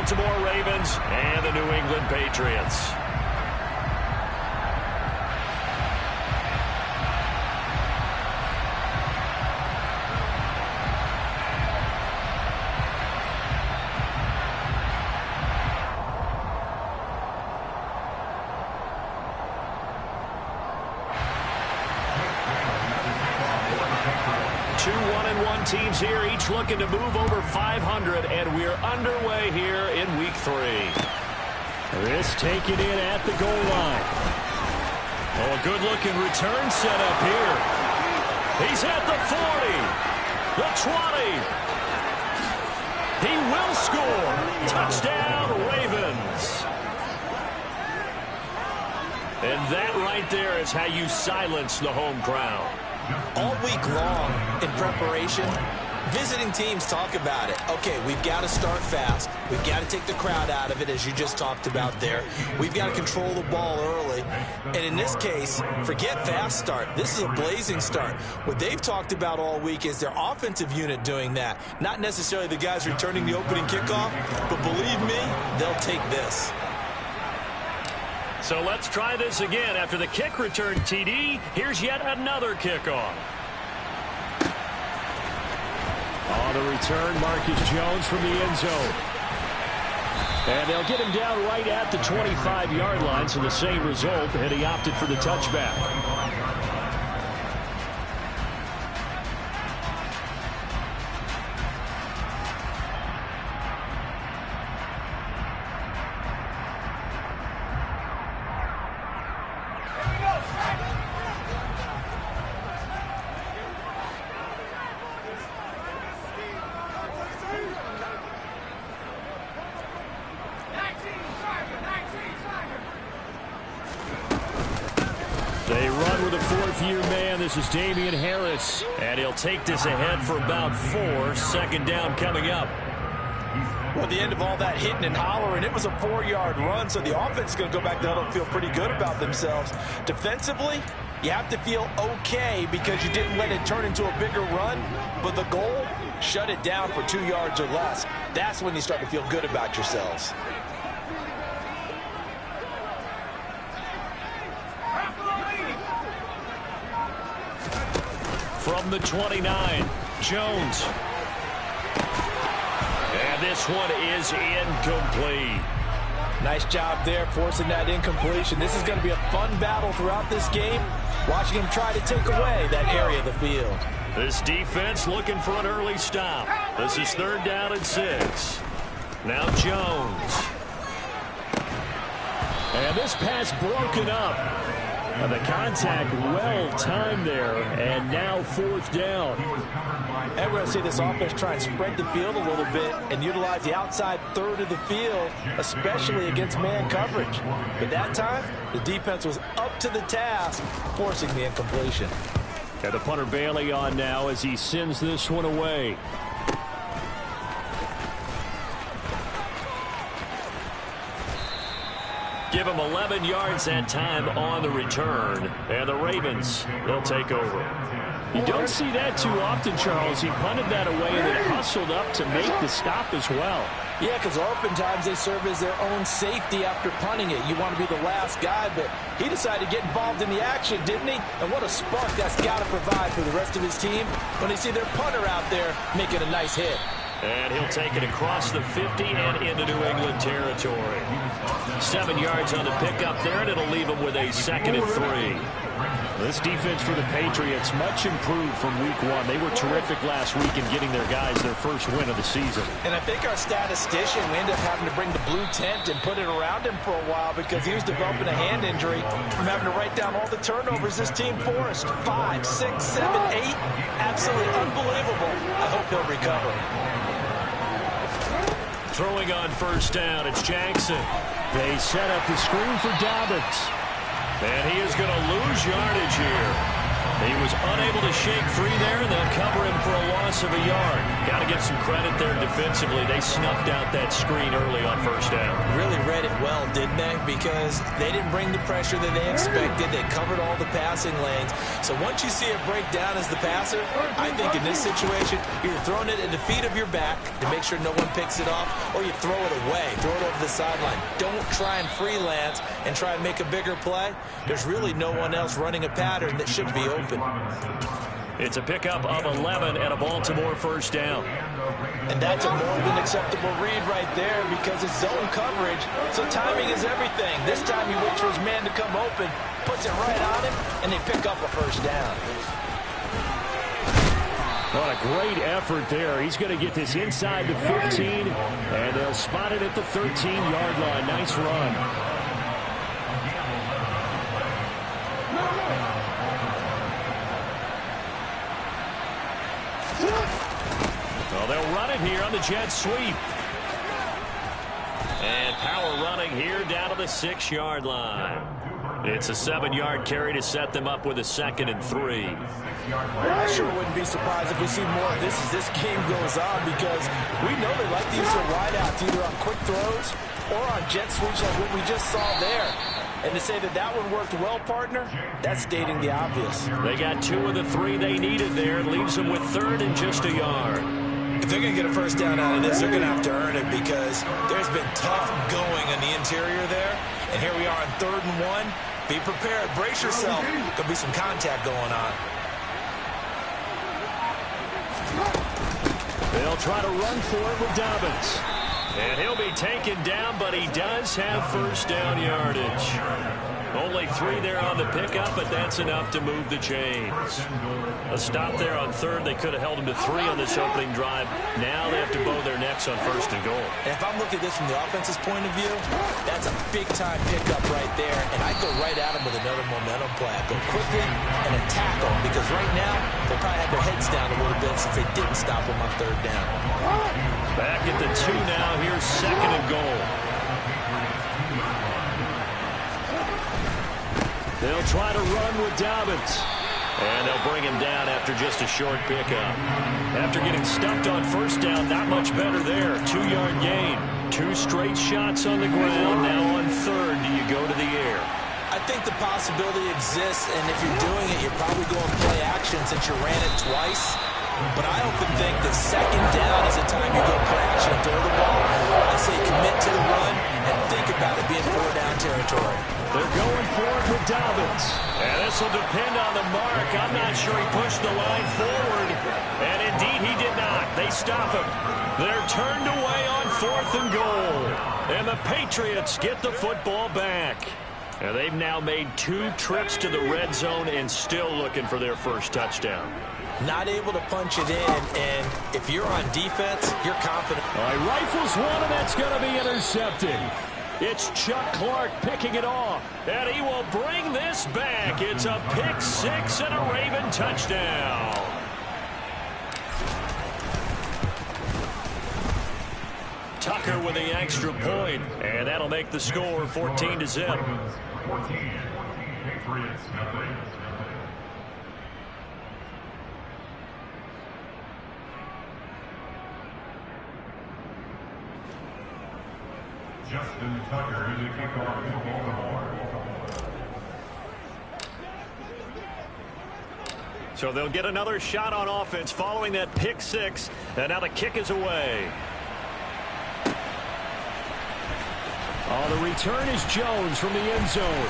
Baltimore Ravens and the New England Patriots. Two 1-1 teams here, each looking to move over 500, and we're underway here in Week 3. This taken in at the goal line. Oh, a good-looking return set up here. He's at the 40, the 20. He will score. Touchdown, Ravens. And that right there is how you silence the home crowd. All week long in preparation, visiting teams talk about it. Okay, we've got to start fast. We've got to take the crowd out of it, as you just talked about there. We've got to control the ball early. And in this case, forget fast start. This is a blazing start. What they've talked about all week is their offensive unit doing that. Not necessarily the guys returning the opening kickoff, but believe me, they'll take this. So let's try this again. After the kick return TD, here's yet another kickoff. On the return, Marcus Jones from the end zone. And they'll get him down right at the 25-yard line, so the same result, and he opted for the touchback. They run with a fourth-year man. This is Damian Harris. And he'll take this ahead for about 4. Second down coming up. Well, at the end of all that hitting and hollering, it was a 4-yard run, so the offense is going to go back down and feel pretty good about themselves. Defensively, you have to feel okay because you didn't let it turn into a bigger run, but the goal, shut it down for 2 yards or less. That's when you start to feel good about yourselves. From the 29, Jones. And this one is incomplete. Nice job there forcing that incompletion. This is going to be a fun battle throughout this game, watching him try to take away that area of the field. This defense looking for an early stop. This is 3rd down and 6. Now Jones. And this pass broken up. And the contact well-timed there, and now 4th down. And we're going to see this offense try and spread the field a little bit and utilize the outside third of the field, especially against man coverage. But that time, the defense was up to the task, forcing the incompletion. And the punter Bailey on now as he sends this one away. Give him 11 yards that time on the return. And the Ravens, they'll take over. You don't see that too often, Charles. He punted that away and then hustled up to make the stop as well. Yeah, because oftentimes they serve as their own safety after punting it. You want to be the last guy, but he decided to get involved in the action, didn't he? And what a spark that's got to provide for the rest of his team when they see their punter out there making a nice hit. And he'll take it across the 50 and into New England territory. 7 yards on the pickup there, and it'll leave him with a 2nd and 3. This defense for the Patriots, much improved from week 1. They were terrific last week in getting their guys their first win of the season. And I think our statistician, we ended up having to bring the blue tent and put it around him for a while because he was developing a hand injury from having to write down all the turnovers this team forced. 5, 6, 7, 8. Absolutely unbelievable. I hope he'll recover. Throwing on 1st down, it's Jackson. They set up the screen for Dobbins. And he is going to lose yardage here. He was unable to shake free there, and they'll cover him for a loss of a yard. Got to give some credit there defensively. They snuffed out that screen early on first down. Really read it well, didn't they? Because they didn't bring the pressure that they expected. They covered all the passing lanes. So once you see it break down as the passer, I think in this situation, you're throwing it at the feet of your back to make sure no one picks it off, or you throw it away, throw it over the sideline. Don't try and freelance and try and make a bigger play. There's really no one else running a pattern that should be open. It's a pickup of 11 and a Baltimore first down. And that's a more than acceptable read right there because it's zone coverage, so timing is everything. This time he waits for his man to come open, puts it right on him, and they pick up a first down. What a great effort there. He's going to get this inside the 15, and they'll spot it at the 13-yard line. Nice run. Well, they'll run it here on the jet sweep. And power running here down to the 6-yard line. It's a 7-yard carry to set them up with a 2nd and 3. I sure wouldn't be surprised if we see more of this as this game goes on because we know they like to use their wideouts either on quick throws or on jet sweeps like what we just saw there. And to say that that one worked well, partner, that's stating the obvious. They got 2 of the 3 they needed there. It leaves them with 3rd and just a yard. If they're going to get a first down out of this, they're going to have to earn it because there's been tough going in the interior there. And here we are on 3rd and 1. Be prepared. Brace yourself. There'll be some contact going on. They'll try to run for it with Dobbins. And he'll be taken down, but he does have first down yardage. Only 3 there on the pickup, but that's enough to move the chains. A stop there on 3rd. They could have held him to 3 on this opening drive. Now they have to bow their necks on 1st and goal. And if I'm looking at this from the offense's point of view, that's a big-time pickup right there. And I'd go right at him with another momentum play. I'd go quickly and attack them because right now they probably have their heads down a little bit since they didn't stop them on 3rd down. Back at the 2 now. Here's 2nd and goal. They'll try to run with Dobbins. And they'll bring him down after just a short pickup. After getting stuffed on first down, not much better there. 2-yard gain. 2 straight shots on the ground. Now on 3rd, do you go to the air? I think the possibility exists, and if you're doing it, you're probably going play action since you ran it twice. But I often think that 2nd down is the time you go play action and throw the ball. I say commit to the run and think about it being 4-down territory. They're going for it with Dobbins. And this will depend on the mark. I'm not sure he pushed the line forward. And indeed he did not. They stop him. They're turned away on 4th and goal. And the Patriots get the football back. And they've now made 2 trips to the red zone and still looking for their first touchdown. Not able to punch it in, and if you're on defense, you're confident. All right, rifles one, and that's going to be intercepted. It's Chuck Clark picking it off, and he will bring this back. It's a pick 6 and a Raven touchdown. Tucker with the extra point, and that'll make the score 14-0. Patriots nothing. Justin Tucker to kick off for Baltimore. So they'll get another shot on offense following that pick 6, and now the kick is away. Oh, the return is Jones from the end zone.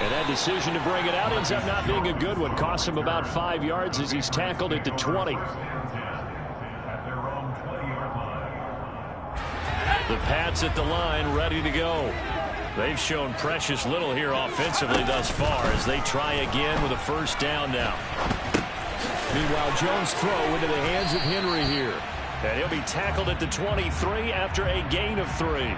And that decision to bring it out ends up not being a good one. Costs him about 5 yards as he's tackled at the 20. The Pats at the line, ready to go. They've shown precious little here offensively thus far as they try again with a first down now. Meanwhile, Jones' throw into the hands of Henry here. And he'll be tackled at the 23 after a gain of 3.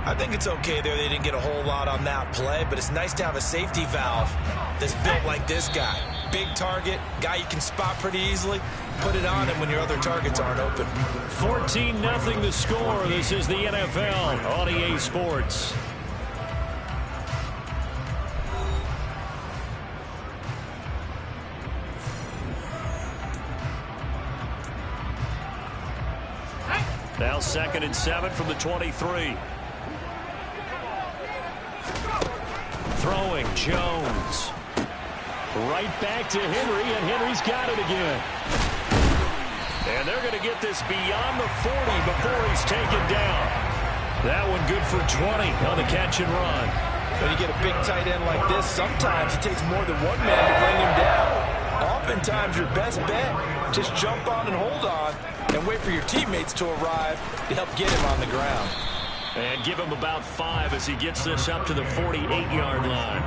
I think it's okay there. They didn't get a whole lot on that play, but it's nice to have a safety valve that's built like this guy. Big target, guy you can spot pretty easily. Put it on him when your other targets aren't open. 14-0 the score. This is the NFL on EA Sports. Now 2nd and 7 from the 23. Throwing, Jones. Right back to Henry, and Henry's got it again. And they're going to get this beyond the 40 before he's taken down. That one good for 20 on the catch and run. When you get a big tight end like this, sometimes it takes more than one man to bring him down. Oftentimes, your best bet, just jump on and hold on and wait for your teammates to arrive to help get him on the ground. And give him about 5 as he gets this up to the 48-yard line.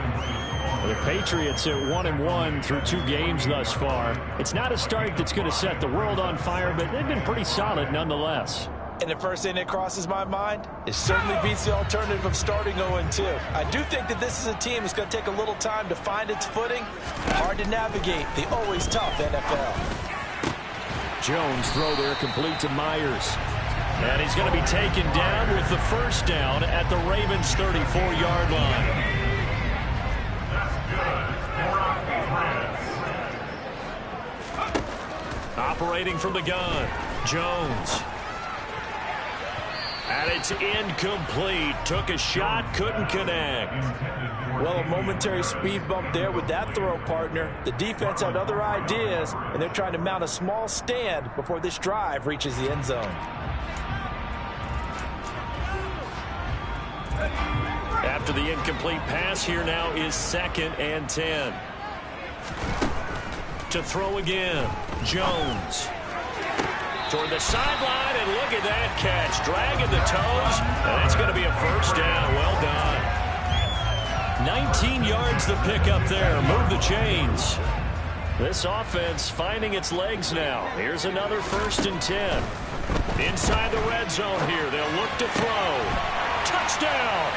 The Patriots at 1-1 through 2 games thus far. It's not a start that's going to set the world on fire, but they've been pretty solid nonetheless. And the first thing that crosses my mind, it certainly beats the alternative of starting 0-2. I do think that this is a team that's going to take a little time to find its footing. Hard to navigate the always tough NFL. Jones throw there complete to Myers. And he's going to be taken down with the first down at the Ravens' 34-yard line. Operating from the gun, Jones. And it's incomplete. Took a shot, couldn't connect. Well, a momentary speed bump there with that throw, partner. The defense had other ideas, and they're trying to mount a small stand before this drive reaches the end zone. After the incomplete pass, here now is 2nd and 10. To throw again, Jones. Toward the sideline, and look at that catch. Dragging the toes, and that's going to be a first down. Well done. 19 yards the pickup there. Move the chains. This offense finding its legs now. Here's another 1st and 10. Inside the red zone here. They'll look to throw. Touchdown!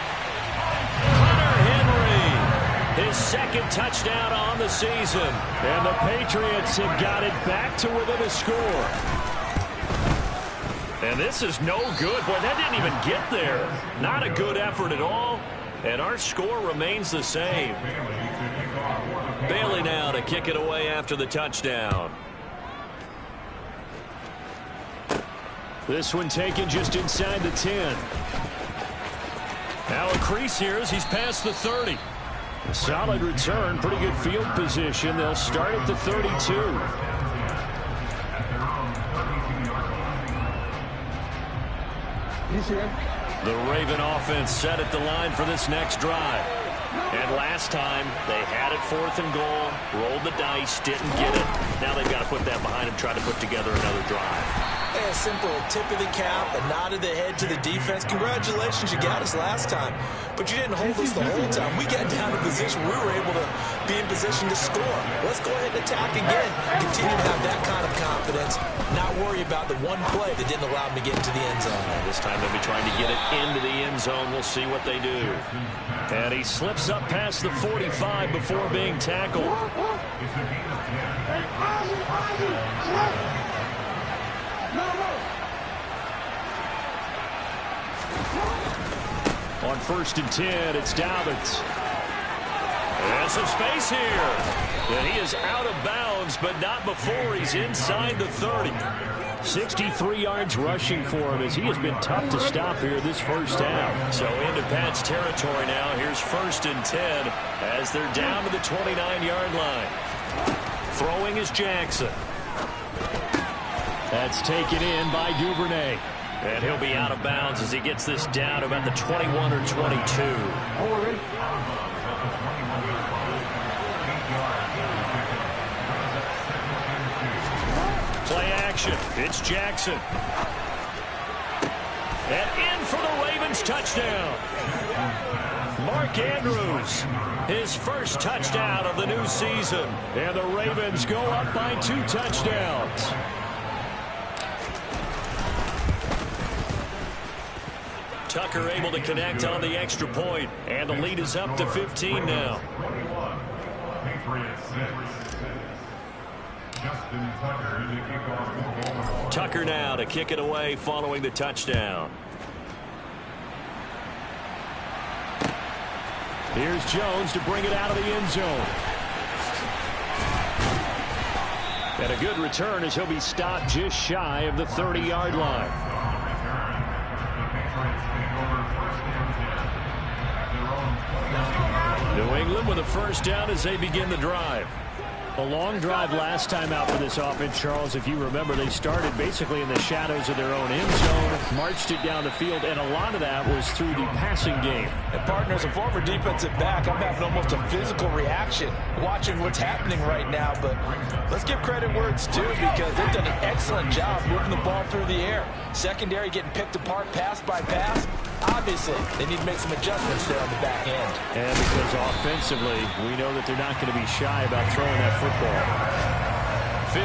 Hunter Henry. His 2nd touchdown on the season. And the Patriots have got it back to within a score. And this is no good. Boy, that didn't even get there. Not a good effort at all. And our score remains the same. Bailey now to kick it away after the touchdown. This one taken just inside the 10. Now a crease here as he's past the 30. A solid return, pretty good field position. They'll start at the 32. The Raven offense set at the line for this next drive. And last time, they had it 4th and goal, rolled the dice, didn't get it. Now they've got to put that behind them, try to put together another drive. A simple tip of the cap, a nod of the head to the defense. Congratulations, you got us last time. But you didn't hold us the whole time. We got down to position. We were able to be in position to score. Let's go ahead and attack again. Continue to have that kind of confidence. Not worry about the one play that didn't allow them to get into the end zone. This time they'll be trying to get it into the end zone. We'll see what they do. And he slips up past the 45 before being tackled. On 1st and 10, it's Dobbins. And some space here. And he is out of bounds, but not before he's inside the 30. 63 yards rushing for him as he has been tough to stop here this first half. So into Pat's territory now. Here's 1st and 10 as they're down to the 29-yard line. Throwing is Jackson. That's taken in by Duvernay. And he'll be out of bounds as he gets this down about the 21 or 22. Play action. It's Jackson. And in for the Ravens touchdown. Mark Andrews, his first touchdown of the new season. And the Ravens go up by 2 touchdowns. Tucker able to connect on the extra point, and the lead is up to 15 now. Tucker now to kick it away following the touchdown. Here's Jones to bring it out of the end zone. And a good return as he'll be stopped just shy of the 30-yard line. with a first down as they begin the drive. A long drive last time out for this offense, Charles. If you remember, they started basically in the shadows of their own end zone, marched it down the field, and a lot of that was through the passing game. And partner, as a former defensive back, I'm having almost a physical reaction watching what's happening right now. But let's give credit where it's due, because they've done an excellent job moving the ball through the air. Secondary getting picked apart pass by pass. Obviously, they need to make some adjustments there on the back end. And because offensively, we know that they're not going to be shy about throwing that football.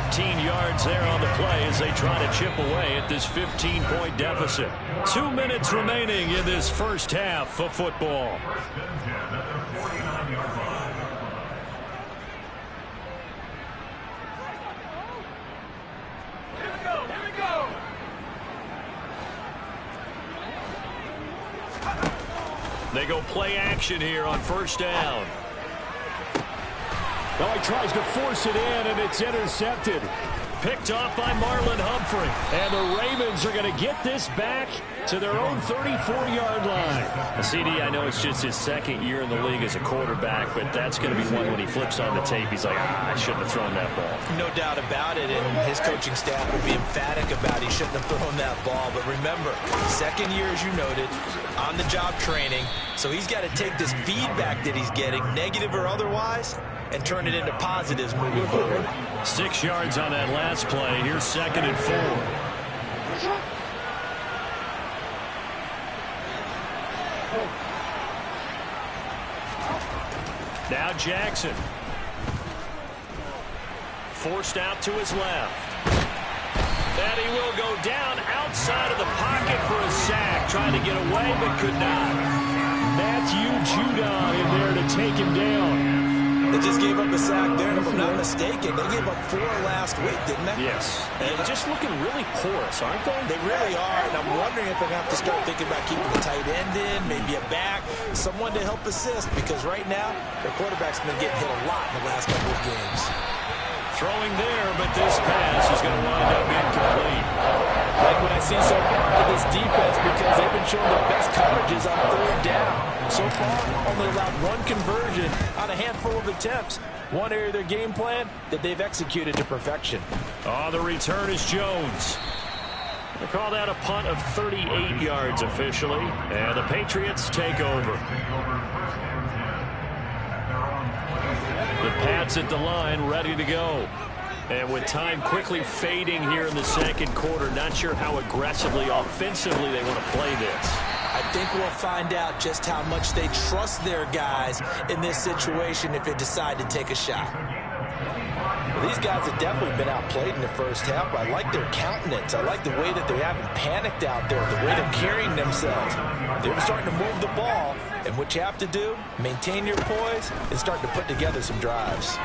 15 yards there on the play as they try to chip away at this 15-point deficit. 2 minutes remaining in this first half of football. They go play action here on first down. Oh, he tries to force it in, and it's intercepted. Picked off by Marlon Humphrey. And the Ravens are going to get this back to their own 34-yard line. CD, I know it's just his second year in the league as a quarterback, but that's going to be one when he flips on the tape. He's like, I shouldn't have thrown that ball. No doubt about it, and his coaching staff will be emphatic about he shouldn't have thrown that ball. But remember, second year, as you noted, on-the-job training. So he's got to take this feedback that he's getting, negative or otherwise, and turn it into positives moving forward. 6 yards on that last play. Here's 2nd and 4. Now Jackson. Forced out to his left. And he will go down outside of the pocket for a sack. Trying to get away, but could not. Matthew Judon in there to take him down. They just gave up a sack there, and if I'm not mistaken, they gave up 4 last week, didn't they? Yes. And just looking really porous, aren't they? They really are, and I'm wondering if they're going to have to start thinking about keeping the tight end in, maybe a back, someone to help assist, because right now, their quarterback's been getting hit a lot in the last couple of games. Throwing there, but this pass is going to wind up incomplete. Like what I see so far out of this defense, because they've been showing their best coverages on 3rd down. So far, only allowed 1 conversion on a handful of attempts. One area of their game plan that they've executed to perfection. On the return is Jones. They call that a punt of 38 yards officially, and the Patriots take over. The Pats at the line, ready to go. And with time quickly fading here in the second quarter, not sure how aggressively, offensively they want to play this. I think we'll find out just how much they trust their guys in this situation if they decide to take a shot. Well, these guys have definitely been outplayed in the first half. I like their countenance. I like the way that they haven't panicked out there, the way they're carrying themselves. They're starting to move the ball, and what you have to do, maintain your poise and start to put together some drives.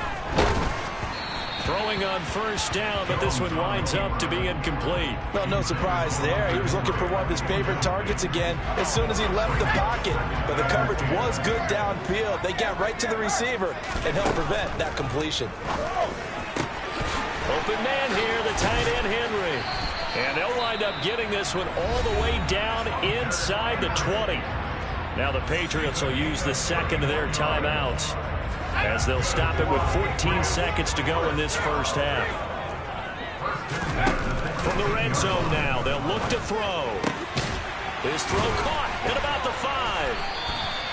Throwing on first down, but this one winds up to be incomplete. Well, no surprise there. He was looking for one of his favorite targets again as soon as he left the pocket. But the coverage was good downfield. They got right to the receiver and helped prevent that completion. Open man here, the tight end Henry. And they'll wind up getting this one all the way down inside the 20. Now the Patriots will use the second of their timeouts, as they'll stop it with 14 seconds to go in this first half. From the red zone now, they'll look to throw. His throw caught at about the 5.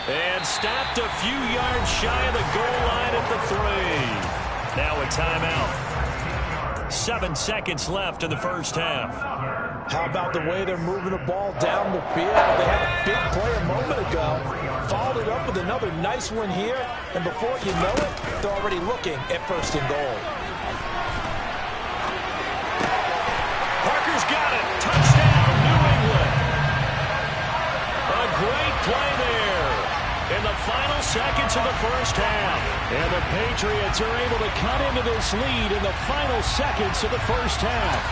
And stopped a few yards shy of the goal line at the 3. Now a timeout. 7 seconds left in the first half. How about the way they're moving the ball down the field? They had a big play a moment ago. Followed it up with another nice one here. And before you know it, they're already looking at 1st and goal. Parker's got it. Touchdown, New England. A great play there in the final seconds of the first half. And the Patriots are able to cut into this lead in the final seconds of the first half.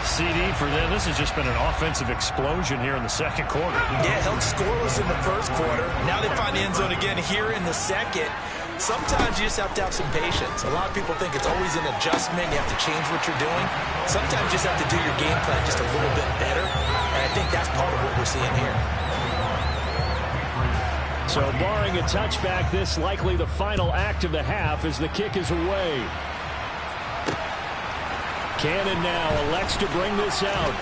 CD, for them, this has just been an offensive explosion here in the second quarter. Yeah, held scoreless in the first quarter. Now they find the end zone again here in the second. Sometimes you just have to have some patience. A lot of people think it's always an adjustment. You have to change what you're doing. Sometimes you just have to do your game plan just a little bit better. And I think that's part of what we're seeing here. So barring a touchback, this likely the final act of the half as the kick is away. Cannon now elects to bring this out.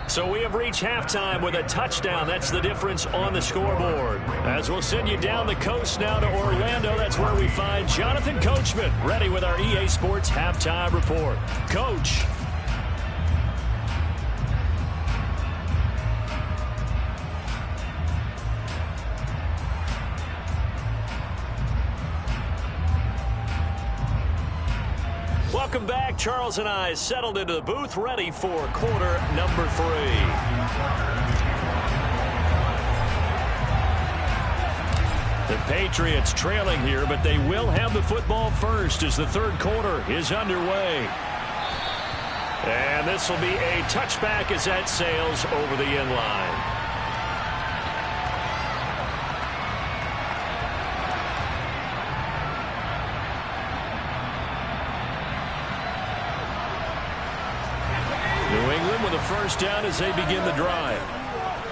So we have reached halftime with a touchdown. That's the difference on the scoreboard. As we'll send you down the coast now to Orlando, that's where we find Jonathan Coachman, ready with our EA Sports Halftime Report. Coach. Welcome back. Charles and I settled into the booth, ready for quarter number 3. The Patriots trailing here, but they will have the football first as the third quarter is underway. And this will be a touchback as that sails over the end line. First down as they begin the drive.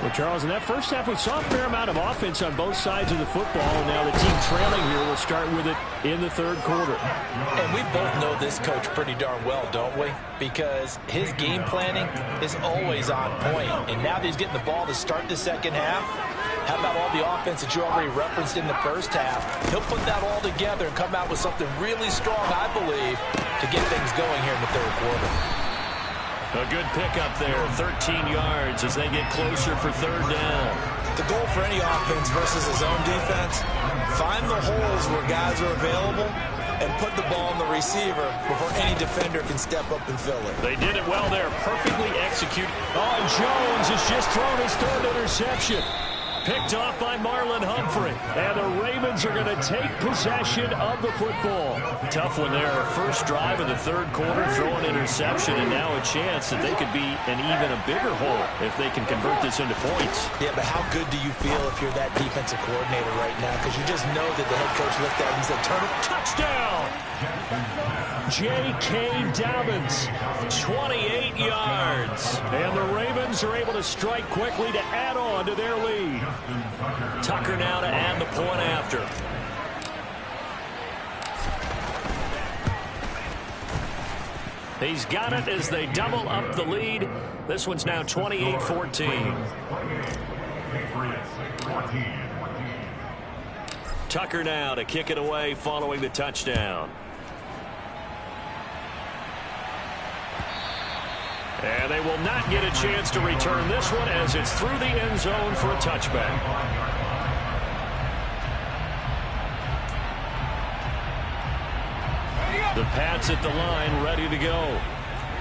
Well, Charles, in that first half, we saw a fair amount of offense on both sides of the football, and now the team trailing here will start with it in the third quarter. And we both know this coach pretty darn well, don't we? Because his game planning is always on point. And now that he's getting the ball to start the second half, how about all the offense that you already referenced in the first half? He'll put that all together and come out with something really strong, I believe, to get things going here in the third quarter. A good pickup there, 13 yards as they get closer for third down. The goal for any offense versus a zone defense, find the holes where guys are available and put the ball on the receiver before any defender can step up and fill it. They did it well there, perfectly executed. Oh, and Jones has just thrown his third interception. Picked off by Marlon Humphrey. And the Ravens are going to take possession of the football. Tough one there. First drive of the third quarter, throw an interception, and now a chance that they could be in even a bigger hole if they can convert this into points. Yeah, but how good do you feel if you're that defensive coordinator right now? Because you just know that the head coach looked at it and said, turn it, touchdown! J.K. Dobbins, 28 yards. And the Ravens are able to strike quickly to add on to their lead. Tucker now to add the point after. He's got it as they double up the lead. This one's now 28-14. Tucker now to kick it away following the touchdown. And they will not get a chance to return this one as it's through the end zone for a touchback. The Pats at the line ready to go.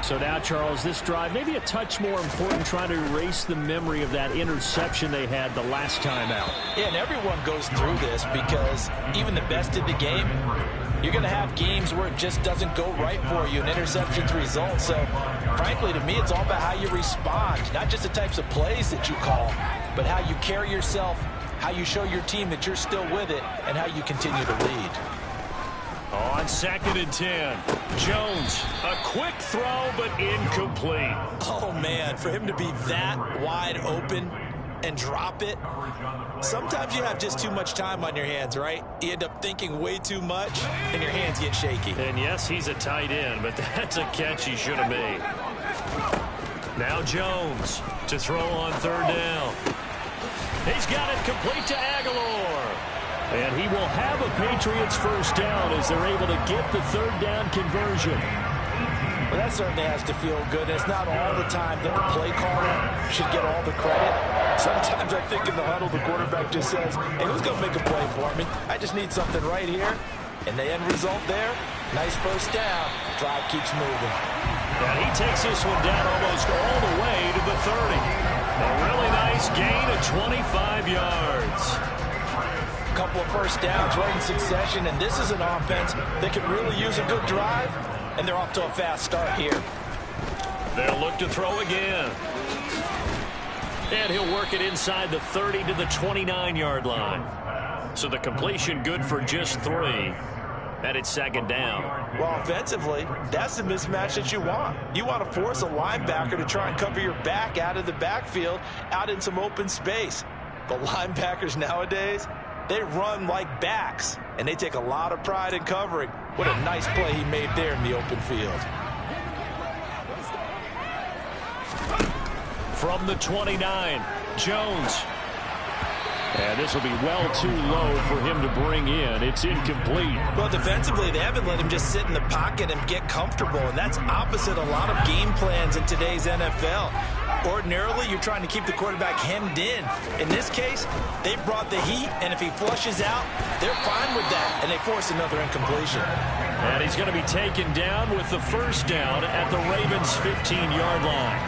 So now, Charles, this drive maybe a touch more important, trying to erase the memory of that interception they had the last time out. Yeah, and everyone goes through this because even the best of the game, you're going to have games where it just doesn't go right for you, and interceptions result. So, frankly, to me, it's all about how you respond, not just the types of plays that you call, but how you carry yourself, how you show your team that you're still with it, and how you continue to lead. On 2nd and 10, Jones, a quick throw, but incomplete. Oh, man, for him to be that wide open and drop it, sometimes you have just too much time on your hands, right? You end up thinking way too much, and your hands get shaky. And yes, he's a tight end, but that's a catch he should have made. Now Jones to throw on third down. He's got it complete to Aguilar. And he will have a Patriots first down as they're able to get the third down conversion. Well, that certainly has to feel good. It's not all the time that the play caller should get all the credit. Sometimes I think in the huddle, the quarterback just says, hey, who's going to make a play for me? I just need something right here. And the end result there, nice first down. Drive keeps moving. And he takes this one down almost all the way to the 30. A really nice gain of 25 yards. Couple of first downs right in succession, and this is an offense that could really use a good drive, and they're off to a fast start here. They'll look to throw again. And he'll work it inside the 30 to the 29-yard line. So the completion good for just 3. And it's second down. Well, offensively, that's the mismatch that you want. You want to force a linebacker to try and cover your back out of the backfield, out in some open space. The linebackers nowadays, they run like backs, and they take a lot of pride in covering. What a nice play he made there in the open field. From the 29, Jones. And this will be well too low for him to bring in. It's incomplete. Well, defensively, they haven't let him just sit in the pocket and get comfortable, and that's opposite a lot of game plans in today's NFL. Ordinarily, you're trying to keep the quarterback hemmed in. In this case, they brought the heat, and if he flushes out, they're fine with that, and they force another incompletion. And he's going to be taken down with the first down at the Ravens' 15-yard line.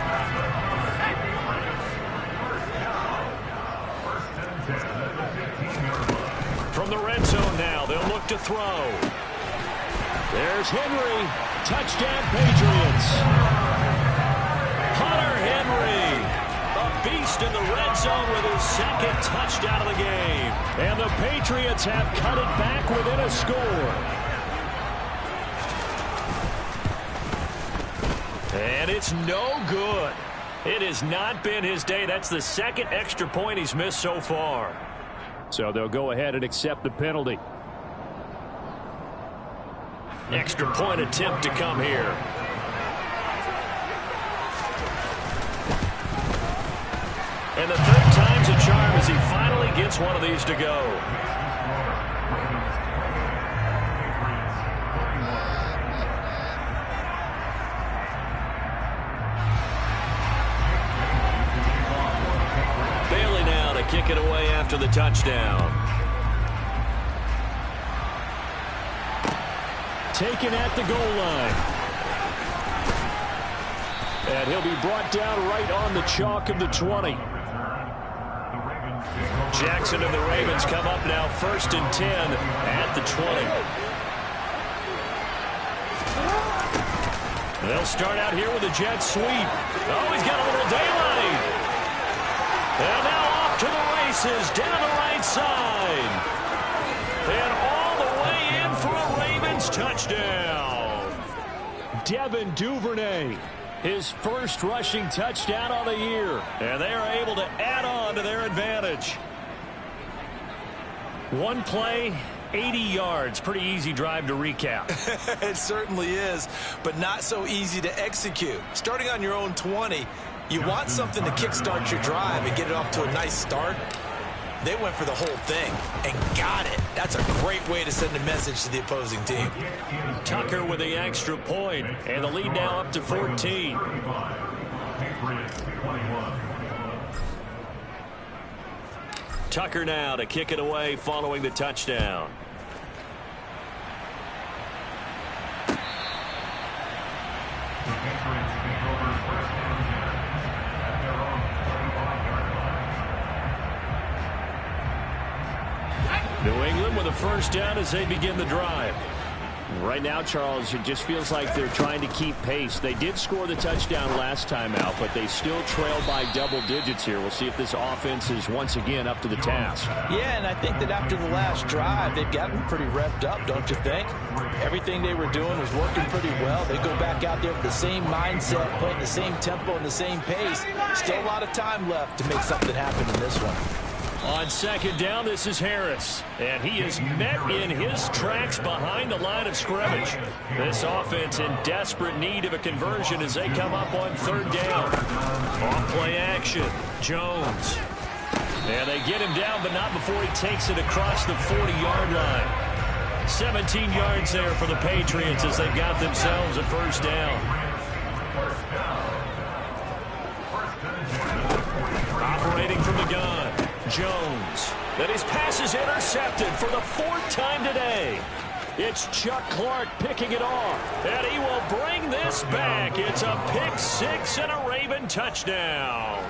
From the red zone now, they'll look to throw. There's Henry. Touchdown, Patriots. Hunter Henry, a beast in the red zone with his second touchdown of the game. And the Patriots have cut it back within a score. And it's no good. It has not been his day. That's the second extra point he's missed so far. So they'll go ahead and accept the penalty. Extra point attempt to come here. And the third time's a charm as he finally gets one of these to go. Bailey now to kick it away after the touchdown. Taken at the goal line. And he'll be brought down right on the chalk of the 20. Jackson and the Ravens come up now 1st and 10 at the 20. They'll start out here with a jet sweep. Oh, he's got a little daylight. And now off to the races down the right side. And all the way in for a Ravens touchdown. Devin Duvernay, his first rushing touchdown of the year. And they are able to add on to their advantage. One play, 80 yards. Pretty easy drive to recap. It certainly is, but not so easy to execute. Starting on your own 20, you want something to kickstart your drive and get it off to a nice start. They went for the whole thing and got it. That's a great way to send a message to the opposing team. Tucker with the extra point, and the lead now up to 14. Tucker now to kick it away following the touchdown. New England with a first down as they begin the drive. Right now, Charles, it just feels like they're trying to keep pace. They did score the touchdown last time out, but they still trail by double digits here. We'll see if this offense is once again up to the task. Yeah, and I think that after the last drive, they've gotten pretty revved up, don't you think? Everything they were doing was working pretty well. They go back out there with the same mindset, playing the same tempo and the same pace. Still a lot of time left to make something happen in this one. On second down, this is Harris. And he is met in his tracks behind the line of scrimmage. This offense in desperate need of a conversion as they come up on third down. Off play action. Jones. And they get him down, but not before he takes it across the 40-yard line. 17 yards there for the Patriots as they've got themselves a first down. Operating from the gun. Jones. That his pass is intercepted for the 4th time today. It's Chuck Clark picking it off. And he will bring this back. It's a pick six and a Raven touchdown.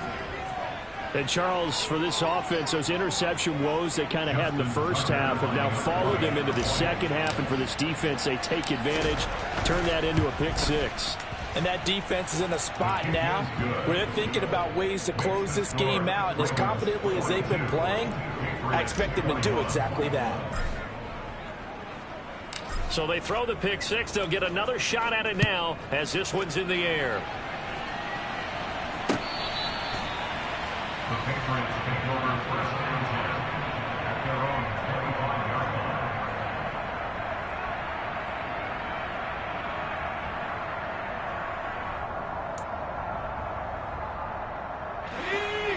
And Charles, for this offense, those interception woes they kind of had in the first half have now followed them into the second half. And for this defense, they take advantage, turn that into a pick six. And that defense is in a spot now where they're thinking about ways to close this game out. And as confidently as they've been playing, I expect them to do exactly that. So they throw the pick six. They'll get another shot at it now as this one's in the air. The Patriots take over first and 10 at their own 45-yard line.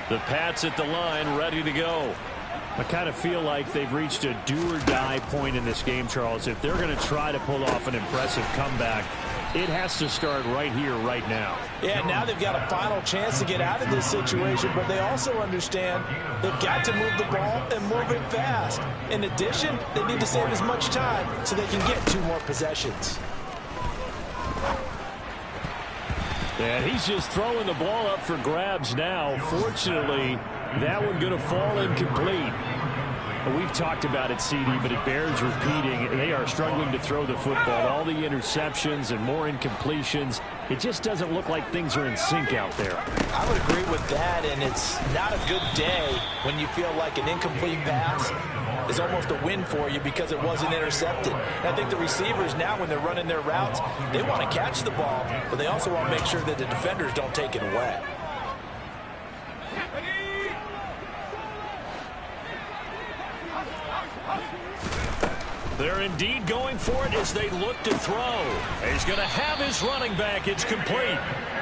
The Pats at the line, ready to go. I kind of feel like they've reached a do-or-die point in this game, Charles. If they're going to try to pull off an impressive comeback, it has to start right here, right now. Yeah, now they've got a final chance to get out of this situation, but they also understand they've got to move the ball and move it fast. In addition, they need to save as much time so they can get 2 more possessions. And he's just throwing the ball up for grabs now. Fortunately, that one going to fall incomplete. We've talked about it, CD, but it bears repeating. They are struggling to throw the football. All the interceptions and more incompletions. It just doesn't look like things are in sync out there. I would agree with that, and it's not a good day when you feel like an incomplete pass is almost a win for you because it wasn't intercepted. And I think the receivers now, when they're running their routes, they want to catch the ball, but they also want to make sure that the defenders don't take it away. They're indeed going for it as they look to throw. He's going to have his running back. It's complete.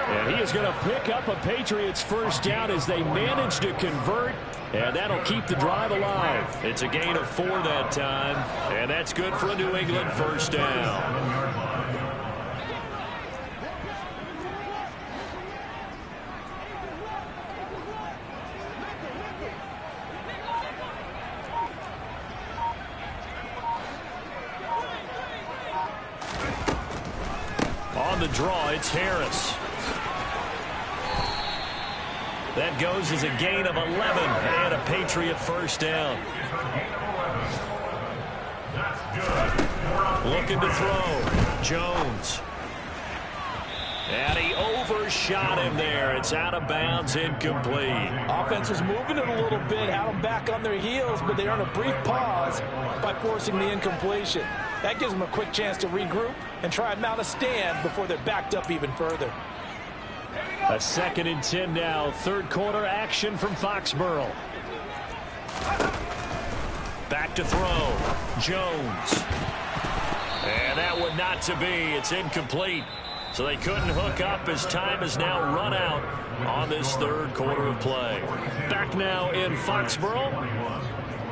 And he is going to pick up a Patriots first down as they manage to convert. And that'll keep the drive alive. It's a gain of 4 that time. And that's good for a New England first down. On the draw, it's Harris. That goes as a gain of 11 and a Patriot first down. Looking to throw. Jones. And he overshot him there. It's out of bounds, incomplete. Offense was moving it a little bit, had them back on their heels, but they earned a brief pause by forcing the incompletion. That gives them a quick chance to regroup and try and mount a stand before they're backed up even further. A 2nd and 10 now. 3rd quarter action from Foxborough. Back to throw. Jones. And that one not to be. It's incomplete. So they couldn't hook up as time is now run out on this 3rd quarter of play. Back now in Foxborough.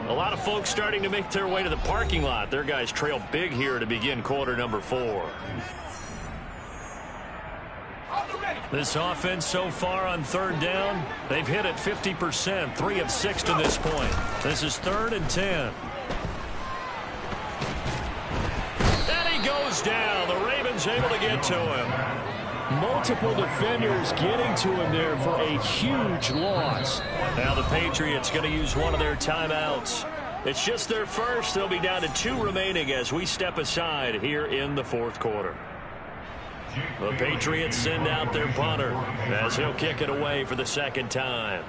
A lot of folks starting to make their way to the parking lot. Their guys trail big here to begin quarter number 4. This offense so far on 3rd down, they've hit it 50%, 3 of 6 to this point. This is 3rd and 10. And he goes down. The Ravens able to get to him. Multiple defenders getting to him there for a huge loss. Now the Patriots going to use one of their timeouts. It's just their first. They'll be down to 2 remaining as we step aside here in the 4th quarter. The Patriots send out their punter as he'll kick it away for the 2nd time.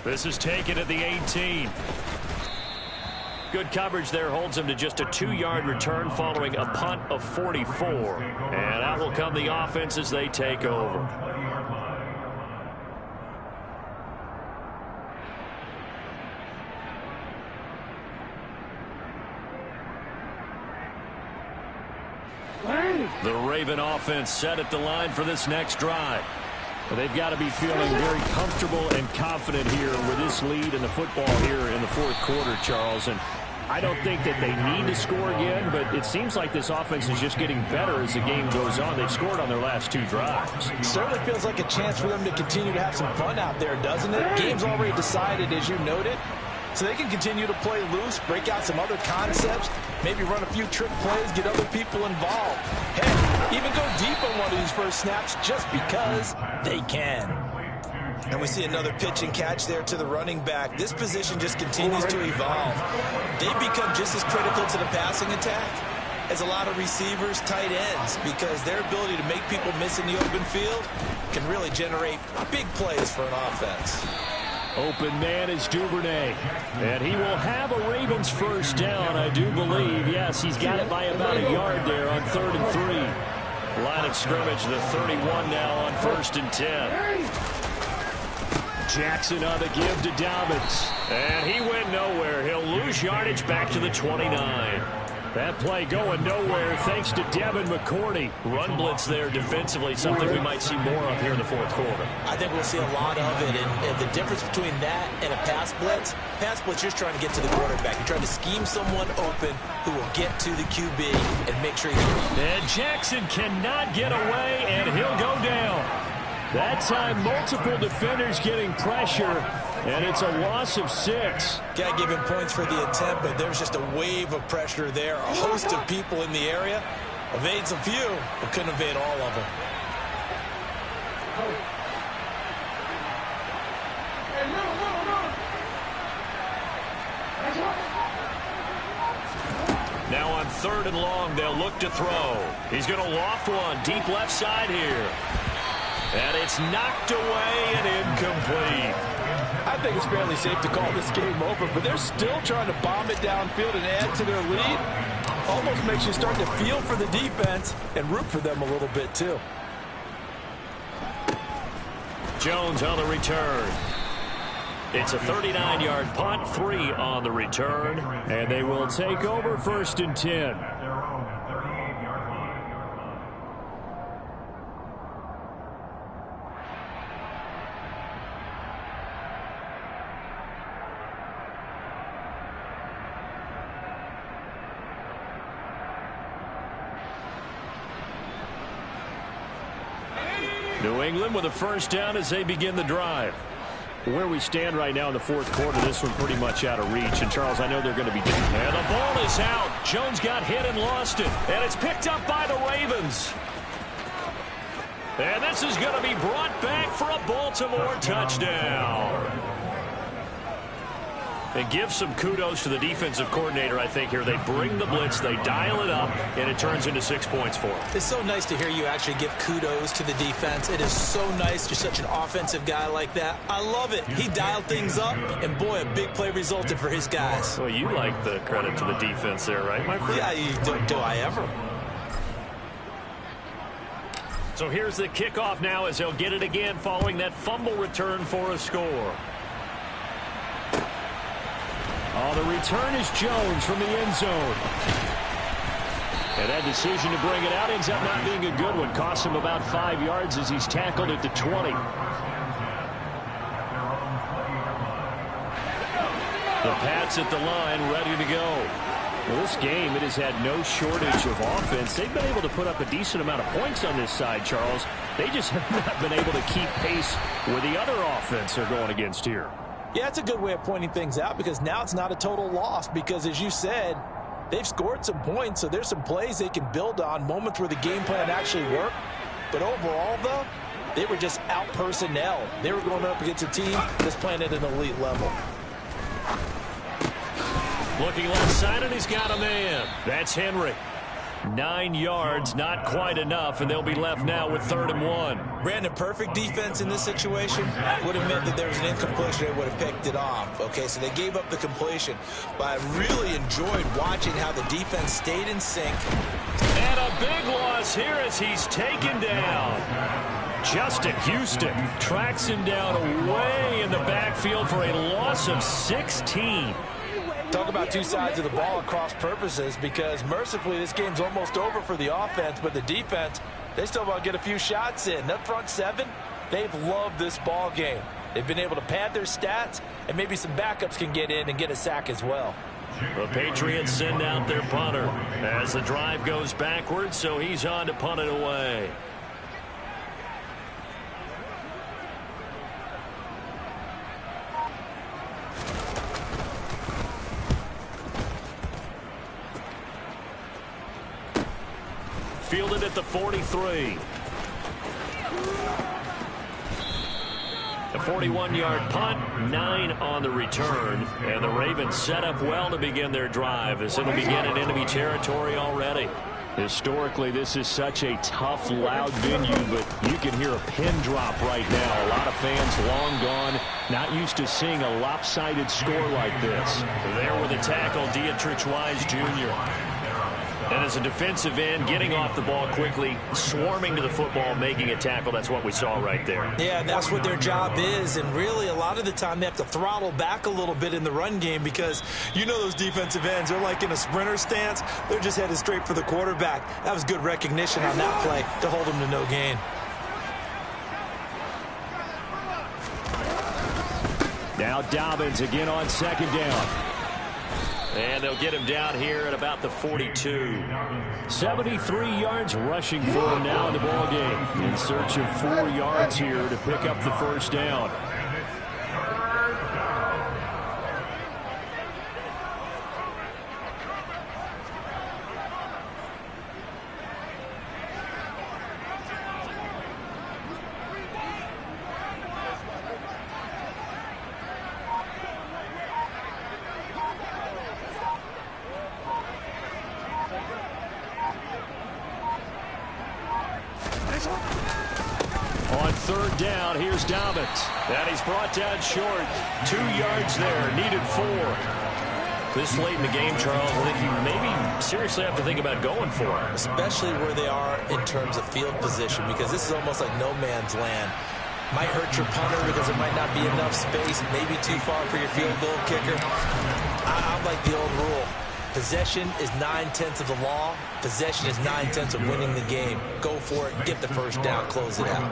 This is taken at the 18. Good coverage there holds him to just a 2-yard return following a punt of 44. And out will come the offense as they take over. The Raven offense set at the line for this next drive. They've got to be feeling very comfortable and confident here with this lead in the football here in the 4th quarter, Charles. And I don't think that they need to score again, but it seems like this offense is just getting better as the game goes on. They've scored on their last 2 drives. It certainly feels like a chance for them to continue to have some fun out there, doesn't it? Game's already decided, as you noted. So they can continue to play loose, break out some other concepts, maybe run a few trick plays, get other people involved. Heck, even go deep on one of these first snaps just because they can. And we see another pitch and catch there to the running back. This position just continues to evolve. They become just as critical to the passing attack as a lot of receivers, tight ends, because their ability to make people miss in the open field can really generate big plays for an offense. Open man is Duvernay. And he will have a Ravens first down, I do believe. Yes, he's got it by about a yard there on 3rd and 3. Line of scrimmage, the 31 now on 1st and 10. Jackson on the give to Dobbins. And he went nowhere. He'll lose yardage back to the 29. That play going nowhere thanks to Devin McCourty. Run blitz there defensively, something we might see more of here in the 4th quarter. I think we'll see a lot of it, and the difference between that and a pass blitz, you're just trying to get to the quarterback. You're trying to scheme someone open who will get to the QB and make sure And Jackson cannot get away, and he'll go down. That time, multiple defenders getting pressure, and it's a loss of 6. Got to give him points for the attempt, but there's just a wave of pressure there. A host of people in the area. Evades a few, but couldn't evade all of them. Now on 3rd and long, they'll look to throw. He's going to loft one deep left side here. And it's knocked away and incomplete. I think it's fairly safe to call this game over, but they're still trying to bomb it downfield and add to their lead. Almost makes you start to feel for the defense and root for them a little bit, too. Jones on the return. It's a 39-yard punt, 3 on the return, and they will take over 1st and 10. New England with a first down as they begin the drive. Where we stand right now in the 4th quarter, this one pretty much out of reach. And, Charles, I know they're going to be down. And the ball is out. Jones got hit and lost it. And it's picked up by the Ravens. And this is going to be brought back for a Baltimore touchdown. And give some kudos to the defensive coordinator, I think, here. They bring the blitz, they dial it up, and it turns into 6 points for them. It's so nice to hear you actually give kudos to the defense. It is so nice. You're such an offensive guy like that. I love it. He dialed things up, and boy, a big play resulted for his guys. Well, you like the credit to the defense there, right, my friend? Yeah, do I ever? So here's the kickoff now as they'll get it again following that fumble return for a score. Oh, the return is Jones from the end zone. And that decision to bring it out ends up not being a good one. Cost him about 5 yards as he's tackled at the 20. The Pats at the line, ready to go. Well, this game, it has had no shortage of offense. They've been able to put up a decent amount of points on this side, Charles. They just have not been able to keep pace with the other offense they're going against here. Yeah, it's a good way of pointing things out because now it's not a total loss because, as you said, they've scored some points, so there's some plays they can build on, moments where the game plan actually worked. But overall, though, they were just out personnel. They were going up against a team that's playing at an elite level. Looking left side, and he's got a man. That's Henry. 9 yards, not quite enough, and they'll be left now with 3rd and 1. Brandon, perfect defense in this situation would have meant that there was an incompletion. They would have picked it off. Okay, so they gave up the completion. But I really enjoyed watching how the defense stayed in sync. And a big loss here as he's taken down. Justin Houston tracks him down away in the backfield for a loss of 16. Talk about two sides of the ball at cross purposes because mercifully this game's almost over for the offense, but the defense, they still want to get a few shots in. That front seven, they've loved this ball game. They've been able to pad their stats, and maybe some backups can get in and get a sack as well. The Patriots send out their punter as the drive goes backwards, so he's on to punt it away. Fielded at the 43. A 41-yard punt, 9 on the return. And the Ravens set up well to begin their drive as it'll begin in enemy territory already. Historically, this is such a tough, loud venue, but you can hear a pin drop right now. A lot of fans long gone, not used to seeing a lopsided score like this. There with the tackle, Dietrich Wise Jr. And as a defensive end, getting off the ball quickly, swarming to the football, making a tackle. That's what we saw right there. Yeah, that's what their job is. And really, a lot of the time, they have to throttle back a little bit in the run game because you know those defensive ends, they're like in a sprinter stance. They're just headed straight for the quarterback. That was good recognition on that play to hold them to no gain. Now Dobbins again on second down. And they'll get him down here at about the 42. 73 yards rushing for him now in the ball game. In search of 4 yards here to pick up the first down. On third down, here's Dobbins. And he's brought down short. 2 yards there, needed 4. This late in the game, Charles, I think you maybe seriously have to think about going for it. Especially where they are in terms of field position, because this is almost like no man's land. Might hurt your punter because there might not be enough space, maybe too far for your field goal kicker. I'm like the old rule. Possession is 9/10 of the law. Possession is 9/10 of winning the game. Go for it, get the first down, close it out.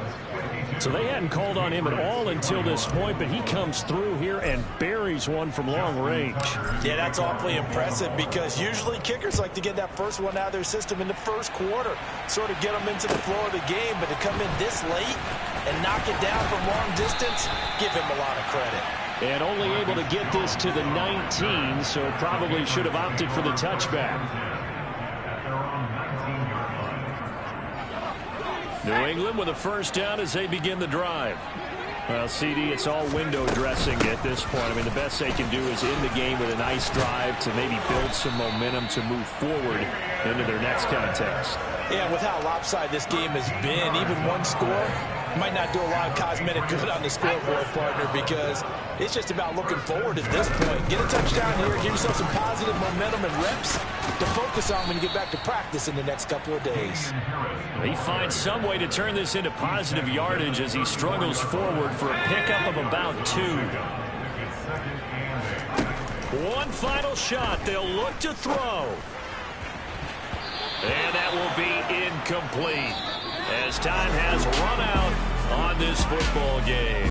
So they hadn't called on him at all until this point, but he comes through here and buries one from long range. Yeah, that's awfully impressive because usually kickers like to get that first one out of their system in the first quarter, sort of get them into the flow of the game, but to come in this late and knock it down from long distance, give him a lot of credit. And only able to get this to the 19, so probably should have opted for the touchback. New England with a first down as they begin the drive. Well, CD, it's all window dressing at this point. I mean, the best they can do is end the game with a nice drive to maybe build some momentum to move forward into their next contest. Yeah, with how lopsided this game has been, even one score might not do a lot of cosmetic good on the scoreboard, partner, because it's just about looking forward at this point. Get a touchdown here, give yourself some positive momentum and reps to focus on when you get back to practice in the next couple of days. He finds some way to turn this into positive yardage as he struggles forward for a pickup of about 2. One final shot. They'll look to throw. And that will be incomplete as time has run out on this football game.